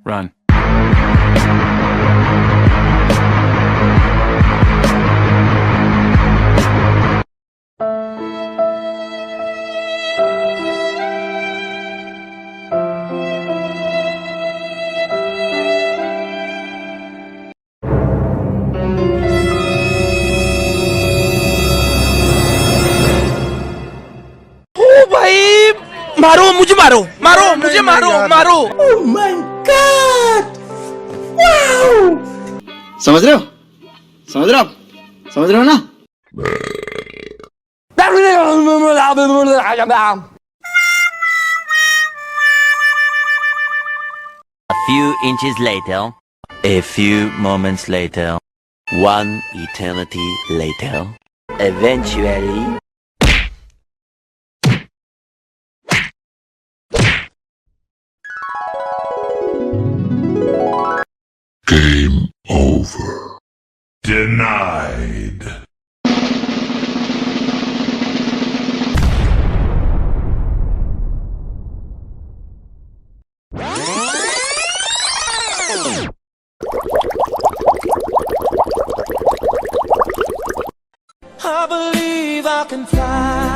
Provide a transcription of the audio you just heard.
Run. मारो मुझे मारो मारो मुझे मारो मारो Oh my God! Wow! समझ रहे हो आप समझ रहे हो ना? A few inches later, a few moments later, one eternity later, eventually. Game over. Denied. I believe I can fly.